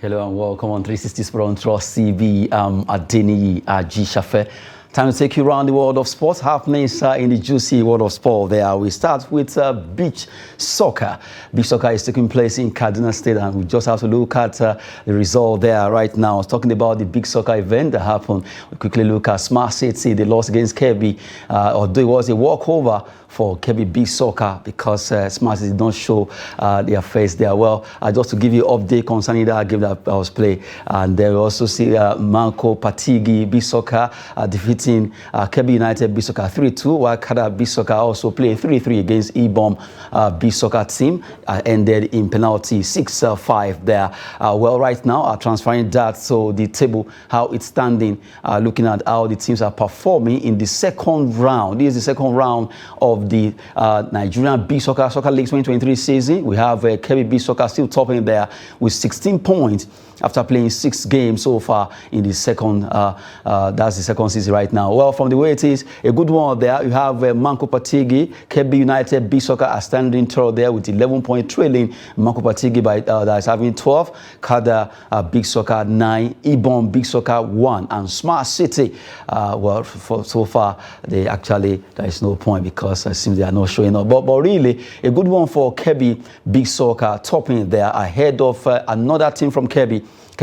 Hello and welcome on 360 Sport on Trust TV. Adeni Ajishafe. Time to take you around the world of sports. Happening in the juicy world of sport there. We start with beach soccer. Beach soccer is taking place in Kaduna State, and we just have to look at the result there right now. I was talking about the big soccer event that happened. We quickly look at Smart City. They lost against Kebbi, although it was a walkover for Kebbi Big Soccer because Smart City did not show their face there. Well, just to give you an update concerning that game that I was playing, and there we also see Manko Patigi Big Soccer defeating Kebbi United Big Soccer 3-2, while Kada Big Soccer also played 3-3 against Ibom Big Soccer team, ended in penalty 6-5 there. Well, right now, transferring that to the table, how it's standing, looking at how the teams are performing in the second round. This is the second round of the Nigerian Big Soccer League 2023 season. We have Kebbi Big Soccer still topping there with 16 points after playing 6 games so far in the second, that's the second season right now. Well, from the way it is, a good one there. You have Manko Patigi, Kebbi United Big Soccer are standing third there with 11-point trailing. Manko Patigi that is having 12, Kada Big Soccer 9, Ibom Big Soccer 1, and Smart City. Well, so far there is no point because it seems they are not showing up. But really, a good one for Kebbi Big Soccer topping there ahead of another team from Kebbi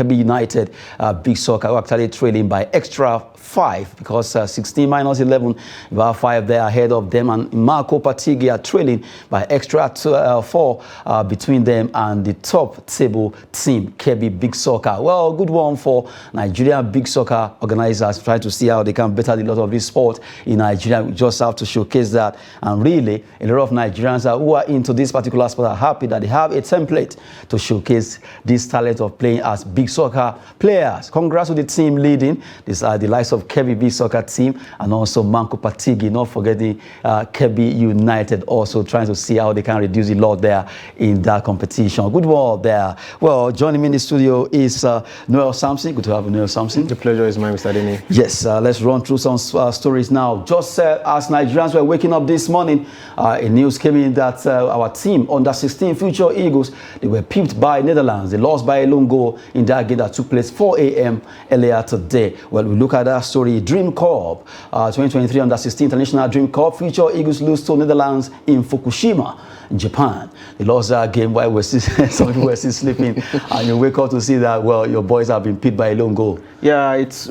United Big Soccer, who actually trailing by extra 5 because 16 minus 11, about 5 there ahead of them, and Marco Patigi are trailing by extra 4 between them and the top table team, Kebbi Big Soccer. Well, good one for Nigeria Big Soccer organizers, trying to see how they can better the lot of this sport in Nigeria. We just have to showcase that, and really a lot of Nigerians who are into this particular sport are happy that they have a template to showcase this talent of playing as big soccer players. Congrats to the team leading. These are the likes of Kebbi Big Soccer team and also Manko Patigi, not forgetting Kebbi United, also trying to see how they can reduce the load there in that competition. Good work there. Well, joining me in the studio is Noel Sampson. Good to have you, Noel Sampson. The pleasure is mine, Mr. Denny. Yes, let's run through some stories now. Just as Nigerians were waking up this morning, a news came in that our team, under 16 Future Eagles, they were pipped by Netherlands. They lost by a lone goal in that game that took place 4 a.m. earlier today. Well, we look at that story. Dream Cup 2023 under 16 International Dream Cup. Future Eagles lose to Netherlands in Fukushima, Japan. They lost that game while some people were still sleeping, and you wake up to see that, well, your boys have been pipped by a lone goal. Yeah, it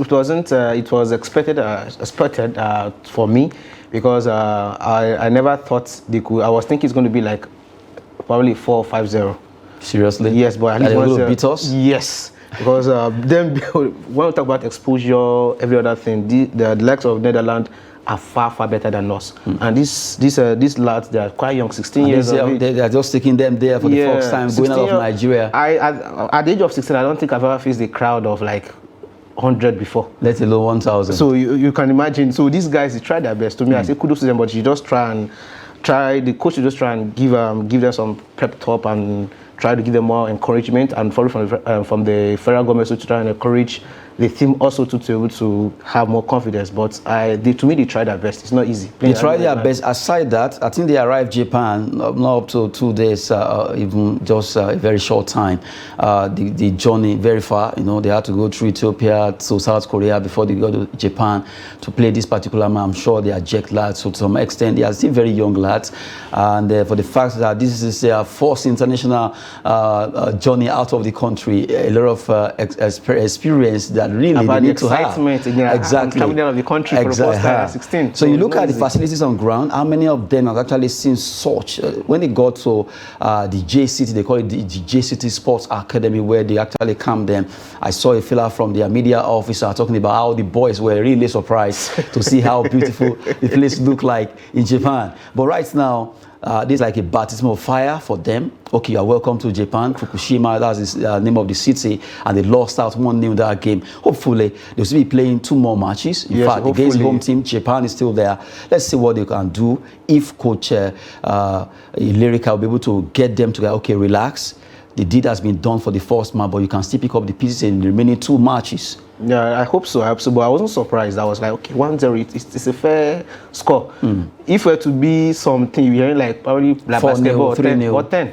was expected for me because I never thought they could. I was thinking it's going to be like probably 4-5-0. Seriously? Yes, but at least once beat us? Yes, because then when we talk about exposure, every other thing, the likes of Netherlands are far better than us. And these lads, they are quite young, 16 years old. They are just taking them there for the first time, going out of Nigeria. At the age of 16, I don't think I've ever faced a crowd of like 100 before. Let alone 1,000. So you can imagine. So these guys, they tried their best. To me, I say kudos to them, but you just the coach will just try and give them some pep talk and try to give them more encouragement, and follow from the federal government to try and encourage the team also to be able to have more confidence. But to me, they tried their best. It's not easy. They tried their best. Aside that, I think they arrived Japan not up to 2 days, even just a very short time. The journey very far. They had to go through Ethiopia to South Korea before they go to Japan to play this particular match. I'm sure they are jet lads, so to some extent they are still very young lads. And for the fact that this is their first international journey out of the country, a lot of experience that really about they need the to have. Excitement, exactly. Coming out of the country for the first time at 16. So you look at the facilities on ground, how many of them have actually seen such? When they got to the JCT, they call it the JCT Sports Academy, where they actually come them. I saw a fella from their media officer talking about how the boys were really surprised to see how beautiful the place looked like in Japan. But right now, this is like a baptism of fire for them. Okay, you're welcome to Japan, Fukushima, that's the name of the city, and they lost out 1-0 in that game. Hopefully, they'll still be playing 2 more matches. In fact, against the home team, Japan is still there. Let's see what they can do. If Coach Lyrica will be able to get them to, okay, relax. The deed has been done for the first match, but you can still pick up the pieces in the remaining 2 matches. Yeah, I hope so. But I wasn't surprised. I was like, okay, 1-0, it's a fair score. If it were to be something, you're hearing like probably like basketball, 10 or 10.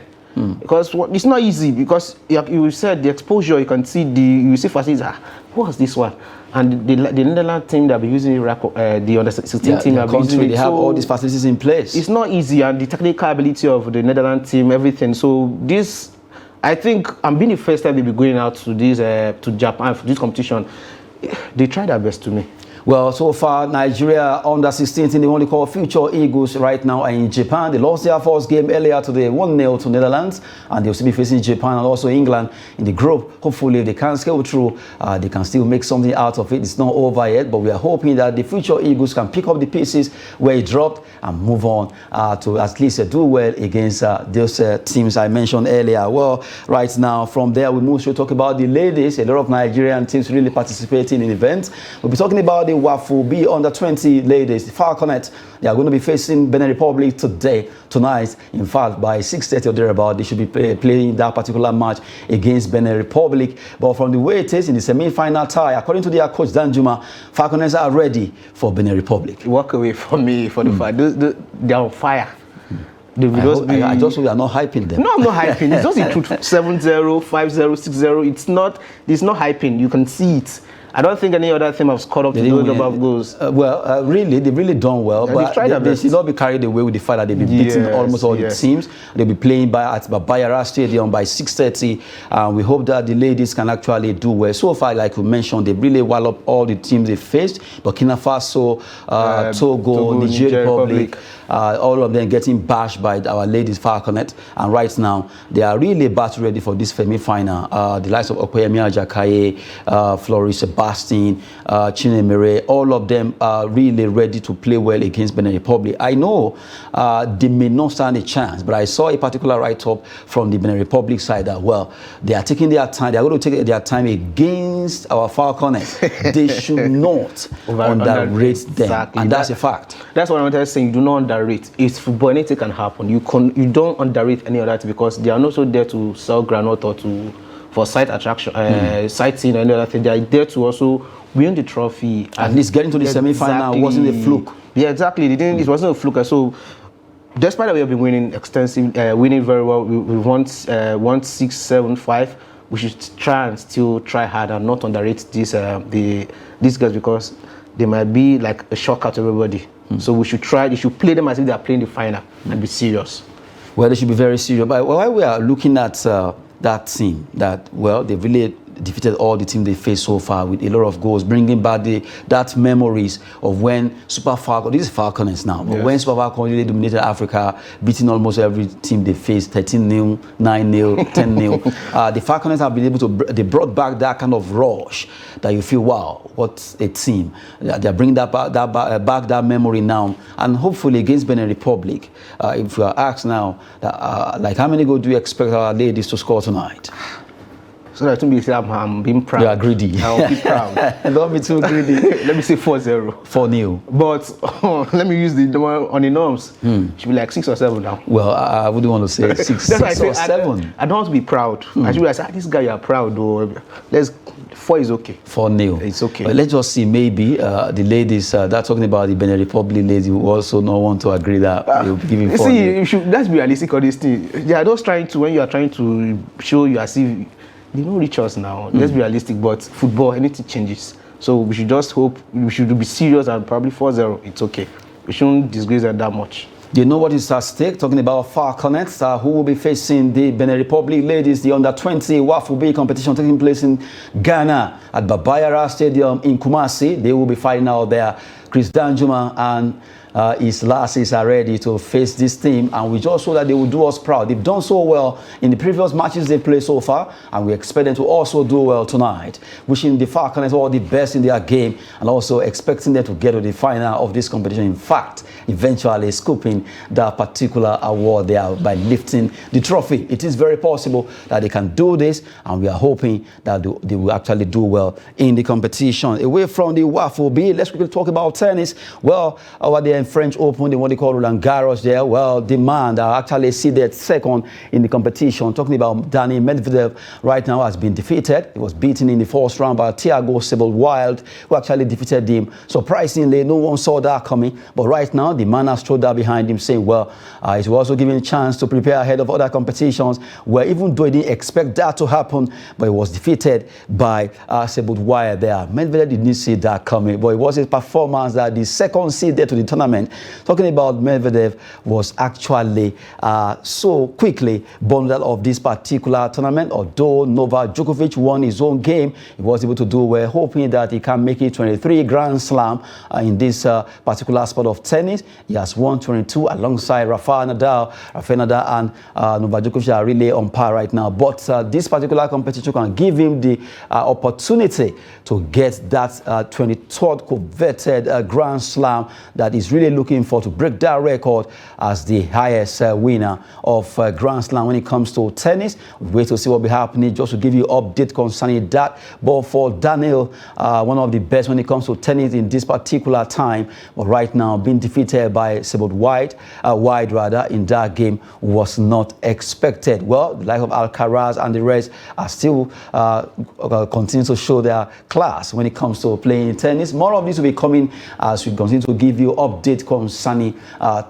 Because it's not easy, because you said the exposure, you can see you see facilities, what's this one? And the Netherlands team that be using the under 16 team that be using it. They have all these facilities in place. It's not easy, and the technical ability of the Netherlands team, everything. So this, I think, I'm being the first time they be going out to this to Japan for this competition. They try their best to me. Well, so far, Nigeria under 16 in the one they call Future Eagles right now are in Japan. They lost their first game earlier today, 1-0 to Netherlands, and they'll still be facing Japan and also England in the group. Hopefully, if they can scale through, they can still make something out of it. It's not over yet, but we are hoping that the Future Eagles can pick up the pieces where it dropped and move on to at least do well against those teams I mentioned earlier. Well, right now, from there, we move to talk about the ladies. A lot of Nigerian teams really participating in events. We'll be talking about the WAFU B under 20 ladies, the Falconets. They are going to be facing Benin Republic tonight. In fact, by 6:30 or thereabout, they should be playing that particular match against Benin Republic. But from the way it is in the semi-final tie, according to their coach Danjuma, Falconets are ready for Benin Republic. Walk away from me for the fact they are on fire. I just hope you are not hyping them. No, I'm not hyping. It's just the truth. 7-0, 5-0, 6-0. It's not hyping. You can see it. I don't think any other team have scored up to those number of goals. Really, they've really done well. Yeah, but they should not be carried away with the fact that they've been beating almost all the teams. They'll be playing at Bayara Stadium by 6:30. We hope that the ladies can actually do well. So far, like we mentioned, they really wallop all the teams they faced. Burkina Faso, Togo, Nigeria Republic. All of them getting bashed by our ladies Falconet, and right now they are really battle ready for this semi-final. The likes of Okoyemi Ajakaye, Floris Sebastian, Chinemere, all of them are really ready to play well against Benin Republic. I know they may not stand a chance, but I saw a particular write-up from the Benin Republic side that, well, they are taking their time. They are going to take their time against our Falconets. They should not underrate them, exactly. And that's a fact. That's what I'm trying to say. You do not underrate. It's football. Anything can happen. You don't underrate any other thing, because they are not so there to sell granite or for site attraction, sightseeing and any other thing. They are there to also win the trophy. At least getting to the semi-final wasn't a fluke. Yeah, exactly. It wasn't a fluke. So, despite that we have been winning winning very well, we won 1-6-7-5. We should try hard and not underrate these guys, because they might be like a shocker to everybody. So we should try. They should play them as if they are playing the final and be serious. Well, they should be very serious. But while we are looking at that team, they've really defeated all the teams they faced so far with a lot of goals, bringing back that memories of when Super Falcons, this is Falconets now, but when Super Falcons really dominated Africa, beating almost every team they faced, 13-0, 9-0, 10-0. The Falconets have been able to, they brought back that kind of rush that you feel, wow, what a team. They're bringing that memory now, and hopefully against Benin Republic, if we are asked now, like how many goals do you expect our ladies to score tonight? So that to be said, I'm being proud. You are greedy. I'll be proud. Don't be too greedy. Let me say 4-0. 4-0. But let me use the number on the norms. Should be like 6 or 7 now. Well, I wouldn't want to say 6 or 7. I don't want to be proud. I should be like, this guy, you are proud. Though. 4 is okay. 4-0. It's okay. But let's just see, maybe the ladies that are talking about the Benin Republic ladies will also not want to agree that they will be giving 4-0. See, let's be realistic on this thing. They are just trying to, when you are trying to show you as if they don't reach us now. Let's be realistic, but football, anything changes. So we should just hope, we should be serious, and probably 4-0, it's okay. We shouldn't disgrace them that much. You know what is at stake? Talking about Falconets, who will be facing the Benin Republic ladies, the under-20 WAFU B competition taking place in Ghana at Bayara Stadium in Kumasi. They will be fighting out there. Chris Danjuma and his lasses are ready to face this team, and we just hope that they will do us proud. They've done so well in the previous matches they played so far, and we expect them to also do well tonight. Wishing the Falconets all the best in their game, and also expecting them to get to the final of this competition. In fact, eventually scooping that particular award there by lifting the trophy. It is very possible that they can do this, and we are hoping that they will actually do well in the competition. Away from the WAFU B, let's quickly talk about tennis. Well, over there in French Open, the what they call Roland Garros there. Well, the man that actually seeded second in the competition, talking about Daniil Medvedev, right now has been defeated. He was beaten in the first round by Thiago Seybold-Wild, who actually defeated him. Surprisingly, no one saw that coming. But right now, the man has thrown that behind him, saying, well, he's also given a chance to prepare ahead of other competitions, where even though he didn't expect that to happen, but he was defeated by Seybold-Wild there. Medvedev didn't see that coming, but it was his performance that the second seed there to the tournament, talking about Medvedev, was actually so quickly bundled of this particular tournament. Although Novak Djokovic won his own game, he was able to do well, hoping that he can make it 23 Grand Slam in this particular sport of tennis. He has won 22 alongside Rafael Nadal. Rafael Nadal and Novak Djokovic are really on par right now. But this particular competition can give him the opportunity to get that 23rd coveted Grand Slam that he's really looking for, to break that record as the highest winner of Grand Slam when it comes to tennis. We wait to see what will be happening, just to give you update concerning that. But for Daniil, one of the best when it comes to tennis in this particular time, but right now being defeated by Seybold-Wild, in that game was not expected. Well, the likes of Alcaraz and the rest are still continue to show their class when it comes to playing tennis. More of this will be coming as we continue to give you update concerning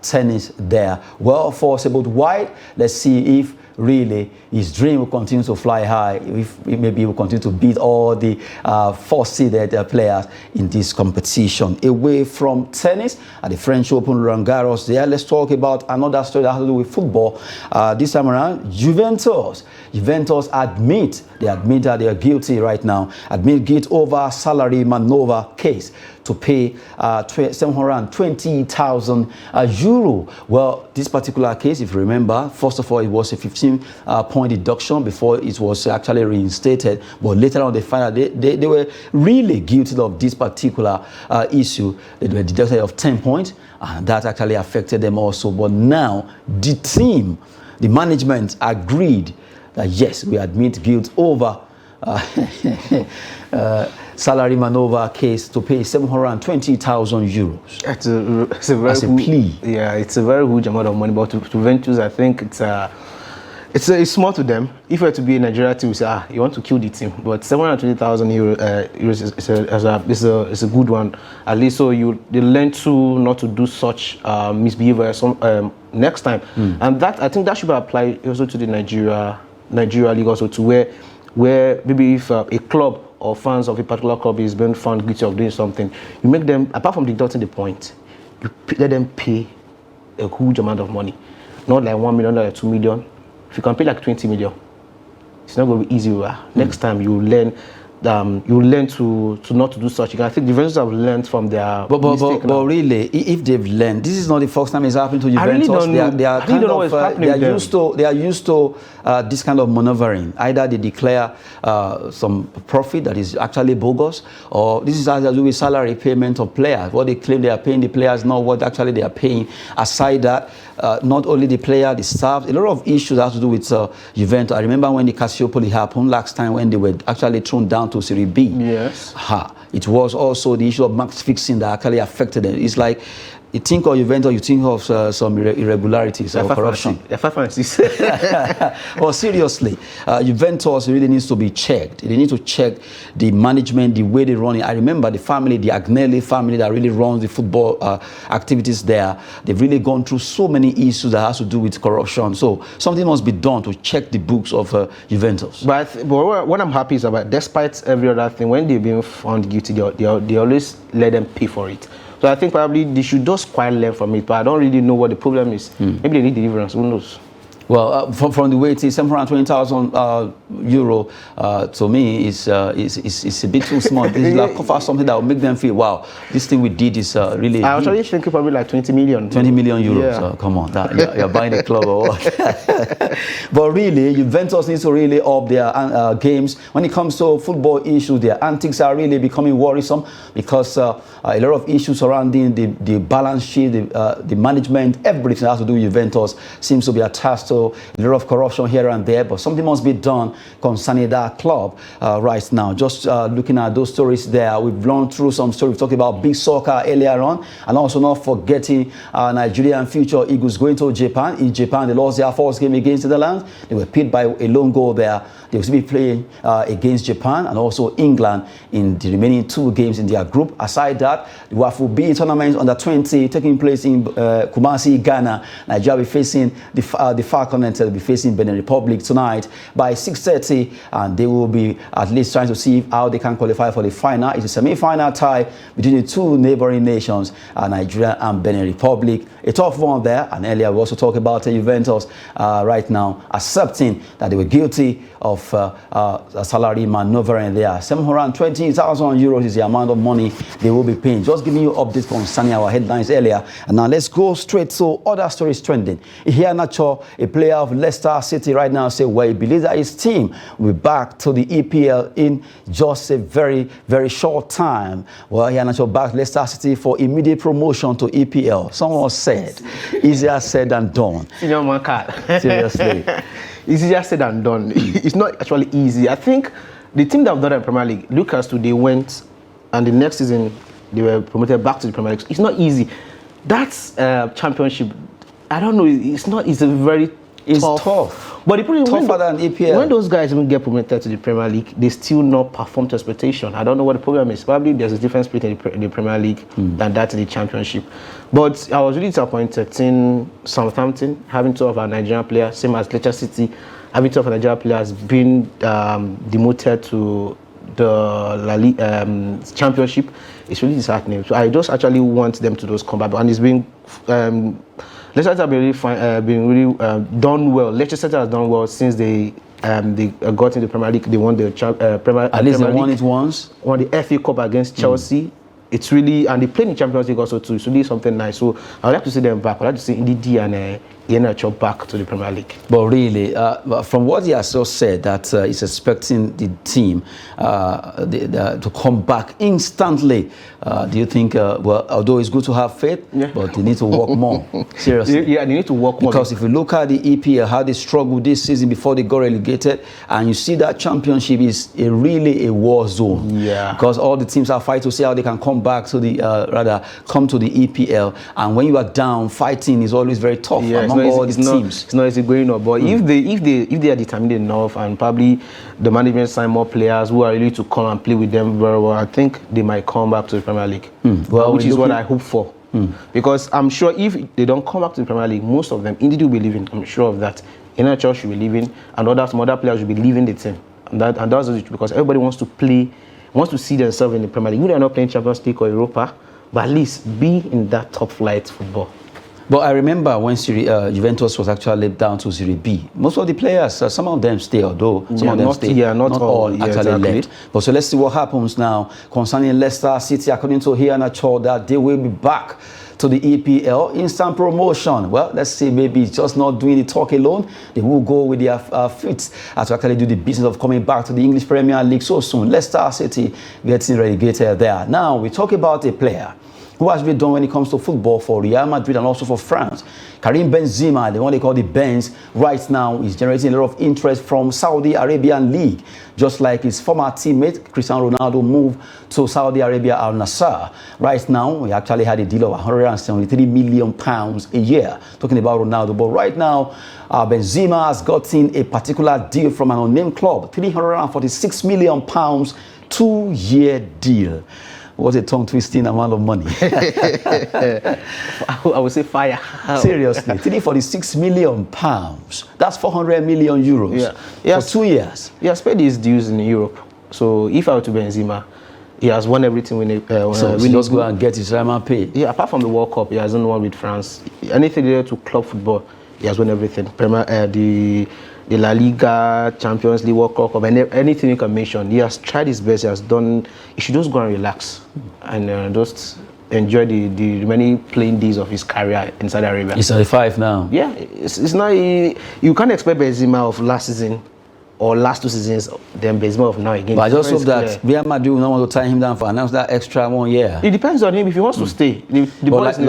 tennis there. Well, for Seybold-Wild, let's see if really his dream will continue to fly high, if maybe he will continue to beat all the four-seeded players in this competition. Away from tennis, at the French Open Roland Garros there, let's talk about another story that has to do with football. This time around, Juventus admit that they are guilty right now, admit guilt over salary maneuver case to pay 720,000 euro. Well, this particular case, if you remember, first of all, it was a 15-point deduction before it was actually reinstated. But later on, they found out they were really guilty of this particular issue. They were deducted of 10 points, and that actually affected them also. But now, the team, the management agreed that yes, we admit guilt over salary maneuver case to pay 720,000 euros. It's a very as a plea. Yeah, it's a very huge amount of money. But to Juventus, I think it's small to them. If you were to be a Nigeria team, we say, you want to kill the team. But 720,000 euros is a good one. At least so they learn to not to do such misbehavior next time. And that, I think that should be applied also to the Nigeria League, also to where maybe if a club or fans of a particular club is being found guilty of doing something, you make them, apart from deducting the point, you let them pay a huge amount of money. Not like 1 million or 2 million. If you can pay like 20 million, it's not going to be easy. Next time you learn to not to do such. I think Juventus have learned from their mistake. But really, if they've learned, this is not the first time it's happened to Juventus. They are used to this kind of maneuvering. Either they declare some profit that is actually bogus, or this is either to do with salary payment of players. What they claim they are paying the players, not what actually they are paying. Aside that, not only the player, the staff, a lot of issues have to do with Juventus. I remember when the Calciopoli happened last time, when they were actually thrown down to Serie B. Yes. It was also the issue of match fixing that actually affected them. It's like, you think of Juventus, you think of some irregularities or corruption. Well, seriously, Juventus really needs to be checked. They need to check the management, the way they run it. I remember the family, the Agnelli family that really runs the football activities there. They've really gone through so many issues that has to do with corruption. So something must be done to check the books of Juventus. But what I'm happy is about, despite every other thing, when they've been found guilty, they always let them pay for it. So I think probably they should just quite learn from it, but I don't really know what the problem is. Maybe they need deliverance, who knows? Well, from the way it is, 720,000 euro to me is a bit too small. This is like offer something that will make them feel, wow, this thing we did is really. I actually think probably like 20 million. 20 million euros. Yeah. Come on, you're buying a club or what? But really, Juventus needs to really up their games when it comes to football issues. Their antics are really becoming worrisome because a lot of issues surrounding the balance sheet, the management, everything that has to do with Juventus seems to be attached to also a lot of corruption here and there, but something must be done concerning that club right now. Just looking at those stories there, we've gone through some stories. We've talked about big soccer earlier on, and also not forgetting Nigerian future Eagles going to Japan. In Japan, they lost their first game against the Netherlands. They were beat by a lone goal there. They will still be playing against Japan and also England in the remaining 2 games in their group. Aside that, the WAFU B tournament under 20 taking place in Kumasi, Ghana. Nigeria will be facing the Falcons, will be facing Benin Republic tonight by 6:30, and they will be at least trying to see how they can qualify for the final. It's a semi-final tie between the 2 neighboring nations, Nigeria and Benin Republic. A tough one there, and earlier we also talked about Juventus right now accepting that they were guilty of a salary maneuvering there. 720,000 euros is the amount of money they will be paying. Just giving you updates concerning our headlines earlier. And now let's go straight to other stories trending. Here, Nacho, a player of Leicester City right now, say well, he believes that his team will be back to the EPL in just a very, very short time. Well, here, Nacho backed Leicester City for immediate promotion to EPL. Someone said, easier said than done. Seriously. Easier said than done. It's not actually easy. I think the team that have done it in Premier League, Newcastle, they went, and the next season they were promoted back to the Premier League. It's not easy. That's championship. I don't know. It's not. It's a very tough. But the problem tougher than EPL. When those guys even get promoted to the Premier League, they still not perform to expectation. I don't know what the problem is. Probably there's a difference between the Premier League than that in the Championship. But I was really disappointed seeing Southampton having 2 of our Nigerian players, same as Leicester City, having 2 of our Nigerian players being demoted to the Championship. It's really disheartening. So I just actually want them to just come back, and it's been. Leicester have been really done well. Leicester has done well since they got into the Premier League. They won the Premier. At least they won it once. Won the FA Cup against Chelsea. It's really, and they played in the Champions League also too. It's really something nice. So I would like to see them back. I would like to see Ndidi and Iheanacho back to the Premier League. But really, from what he has just said, that he's expecting the team to come back instantly. Do you think, well, although it's good to have faith, but they need to work more? Seriously. Yeah, they need to work more. Because if you look at the EPL, how they struggled this season before they got relegated, and you see that championship is really a war zone. Yeah. Because all the teams are fighting to see how they can come back to the, come to the EPL. And when you are down, fighting is always very tough. Yeah, it's not easy going up, but if they are determined enough, and probably the management sign more players who are ready to come and play with them very well, I think they might come back to the Premier League. Well, which is what I hope for. Because I'm sure if they don't come back to the Premier League, most of them indeed will be leaving. I'm sure of that. Iheanacho should be leaving, and some other players will be leaving the team. And that's because everybody wants to play, wants to see themselves in the Premier League. We are not playing Champions League or Europa, but at least be in that top flight football. But I remember when Juventus was actually down to Serie B. Most of the players, some of them stay, although some of them stay. Yeah, not all actually left. But so let's see what happens now concerning Leicester City. According to Iheanacho, that they will be back to the EPL. Instant promotion. Well, let's see, maybe it's just not doing the talk alone. They will go with their feet to actually do the business of coming back to the English Premier League so soon. Leicester City getting relegated there. Now, we talk about a player who has been done when it comes to football for Real Madrid and also for France. Karim Benzema, the one they call the Benz, right now is generating a lot of interest from Saudi Arabian League. Just like his former teammate, Cristiano Ronaldo, moved to Saudi Arabia Al Nassr. Right now, he actually had a deal of £173 million a year, talking about Ronaldo. But right now, Benzema has gotten a particular deal from an unnamed club, £346 million, 2-year deal. What a tongue-twisting amount of money. I would say fire. Seriously, £346 million. That's 400 million euros for 2 years. He has paid his dues in Europe. So if I were to Benzema, he has won everything when he just go and get his retirement pay. Yeah, apart from the World Cup, he hasn't won with France. Anything related to club football, he has won everything. The La Liga, Champions League, World Cup, and anything you can mention. He has tried his best. He has done. He should just go and relax and just enjoy the remaining playing days of his career in Saudi Arabia. He's 35 now. Yeah, it's not. You can't expect Benzema of last season or last 2 seasons than Benzema of now again. But I just hope that Real Madrid will not want to tie him down for another extra 1 year. It depends on him if he wants to stay. The but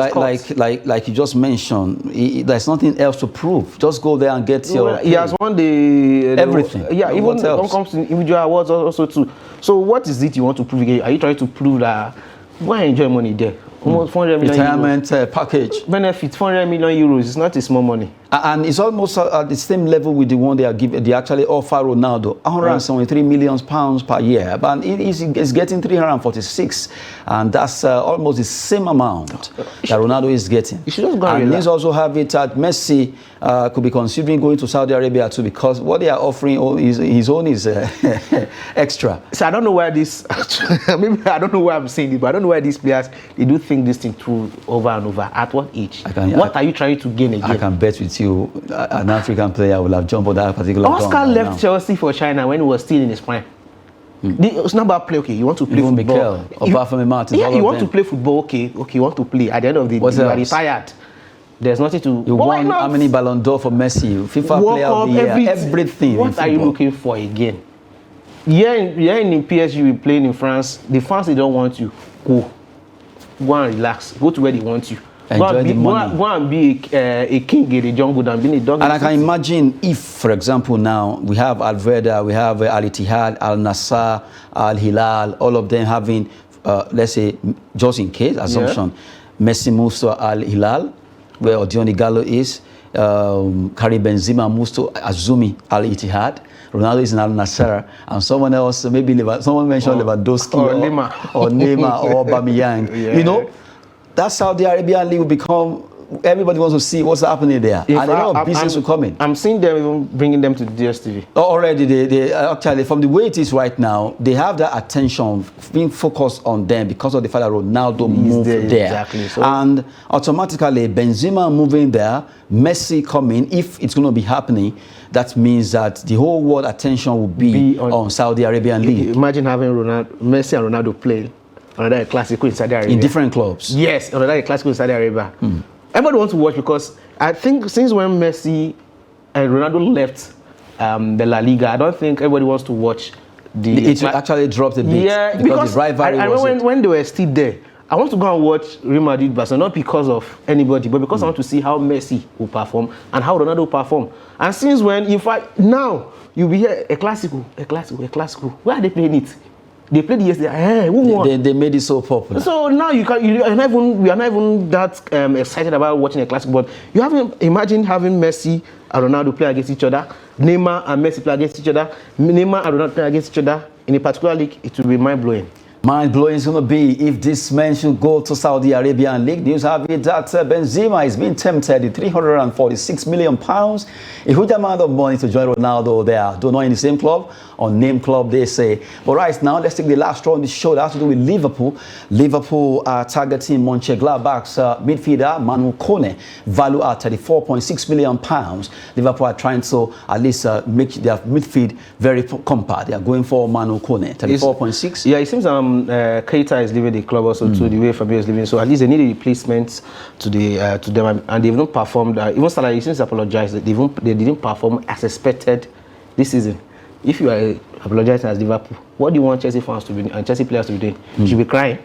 like you just mentioned, there's nothing else to prove. Just go there and get your. He has won the everything. Yeah, even when it comes to individual awards also too. So what is it you want to prove again? Are you trying to prove that why enjoy money there? Almost 400 million retirement package benefit, 400 million euros. It's not a small money, and it's almost at the same level with the one they are giving. They actually offer Ronaldo 173 million pounds per year, but he's getting 346, and that's almost the same amount that Ronaldo is getting. You should just go and let's also have it that Messi could be considering going to Saudi Arabia too, because what they are offering his own is extra. So I don't know why this. Maybe I don't know why I'm saying it, but I don't know why these players they do think this thing through over and over. At what age? What are you trying to gain again? I can bet with you, an African player will have jumped on that particular. Oscar left Chelsea for China when he was still in his prime. It's not about play. Okay, you want to play even football. Mikel, apart from Martin, yeah, you want to play football. Okay, you want to play. At the end of the day, you are retired. There's nothing to. You won how many Ballon d'Or for Messi? FIFA Player of the Year, everything. What are you looking for again? You're in PSG, you playing in France. The fans they don't want you. Go and relax. Go to where they want you. Enjoy the money. Go and be a king in the jungle than being a dog. And I can imagine if, for example, now we have Al Veda, we have Al Ittihad, Al Nassr, Al Hilal, all of them having, let's say, just in case assumption, Messi moves to Al Hilal, where Odion Igalo is. Karim Benzema moves to Azumi Al Ittihad. Ronaldo is in Al Nassr, and someone else, maybe someone mentioned Lewandowski or Neymar or Aubameyang. Yeah. You know, that Saudi Arabian league will become. Everybody wants to see what's happening there, and a lot of business will come in. I'm seeing them even bringing them to DStv. Already, they actually, from the way it is right now, they have that attention being focused on them because of the fact that Ronaldo moved there. Exactly. So, and automatically, Benzema moving there, Messi coming, if it's going to be happening, that means that the whole world attention will be on Saudi Arabian league. Imagine having Messi and Ronaldo play another Clasico in Saudi Arabia. In different clubs. Yes, another Clasico in Saudi Arabia. Everybody wants to watch because I think since when Messi and Ronaldo left the La Liga, I don't think everybody wants to watch It actually dropped a bit. Yeah, because the rivalry I remember when they were still there, I want to go and watch Real Madrid Barcelona, not because of anybody, but because I want to see how Messi will perform and how Ronaldo will perform. And since when, in fact, now you'll be here, a Clasico. Where are they playing it? They played it yesterday. Hey, who won? They made it so popular. So now we are not even that excited about watching a Clasico. But you haven't imagined having Messi and Ronaldo play against each other, Neymar and Messi play against each other, Neymar and Ronaldo play against each other in a particular league. It will be mind-blowing. Mind-blowing is going to be if this man should go to Saudi Arabian league. News have it that Benzema is being tempted at £346 million, a huge amount of money to join Ronaldo there. Don't know in the same club, or name club they say. But right now, let's take the last straw on the show. That has to do with Liverpool. Liverpool are targeting Mönchengladbach's midfielder Manu Kone, value at £34.6 million. Liverpool are trying to at least make their midfield very compact. They are going for Manu Kone, 34.6. Yeah, it seems Keita is leaving the club also too, the way Fabio is leaving. So at least they need a replacement to them, and they've not performed. Even Salah since apologized, they didn't perform as expected this season. If you are apologizing as Liverpool, what do you want Chelsea fans to be and Chelsea players to be doing? You should be crying.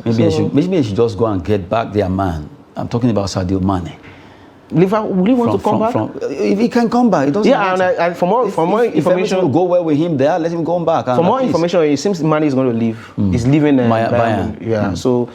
Maybe they should just go and get back their man. I'm talking about Sadio Mane. Liverpool really want to come back? If he can come back, it doesn't matter. And for more information, if will go well with him there, let him go back. For more information, it seems Mane is going to leave. He's leaving Bayern. Yeah. So,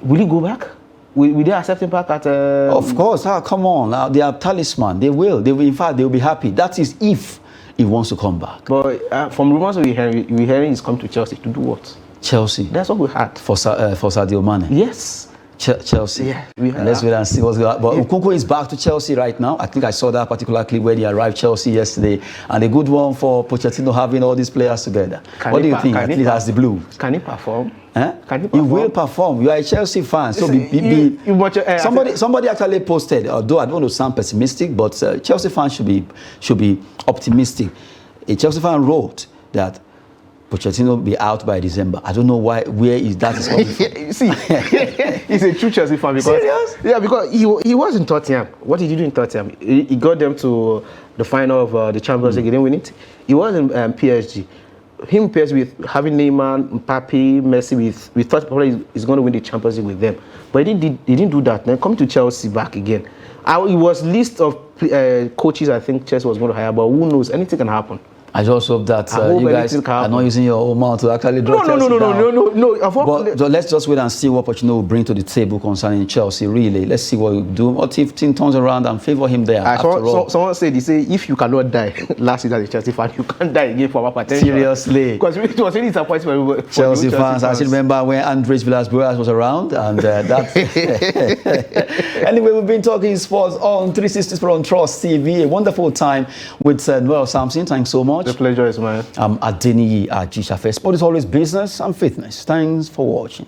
will he go back? Will they accept him back at? Of course. Come on. They are talisman. They will. In fact, they will be happy. That is if he wants to come back. But from rumors we're hearing he's come to Chelsea to do what? Chelsea. That's what we had for Sadio Mane. Yes. Chelsea. Yeah, let's wait and see what's going on. But Nkunku is back to Chelsea right now. I think I saw that particular clip when he arrived Chelsea yesterday. And a good one for Pochettino having all these players together. What do you think? At least as the Blues. Can he perform? Can he perform? You will perform. You are a Chelsea fan. So somebody actually posted, although I don't want to sound pessimistic, but Chelsea fans should be optimistic. A Chelsea fan wrote that Pochettino be out by December. I don't know where is that is coming from. See, he's a true Chelsea fan because serious? Yeah, because he was in Tottenham. What did he do in Tottenham? He got them to the final of the Champions League. He didn't win it. He was in PSG. Him PSG with having Neymar, Mbappe, Messi, we thought probably he's going to win the Champions League with them. But he didn't do that. Then coming to Chelsea back again. It was list of coaches I think Chelsea was going to hire, but who knows? Anything can happen. I just hope that you guys are not using your own mouth to actually draw Chelsea down. No. But let's just wait and see what Pochettino will bring to the table concerning Chelsea, really. Let's see what he'll do. What if team turns around and favour him there? Someone said, if you cannot die last season as a Chelsea fan, you can't die again for our potential. Seriously. Because it was really disappointing for Chelsea fans. I still remember when Andres Villas-Boas was around, and that's... Anyway, we've been talking sports on 360 Sport on Trust TV. A wonderful time with Noel Samson. Thanks so much. The pleasure is mine. I'm Adeniyi Ajisafe. Sport is always business and fitness. Thanks for watching.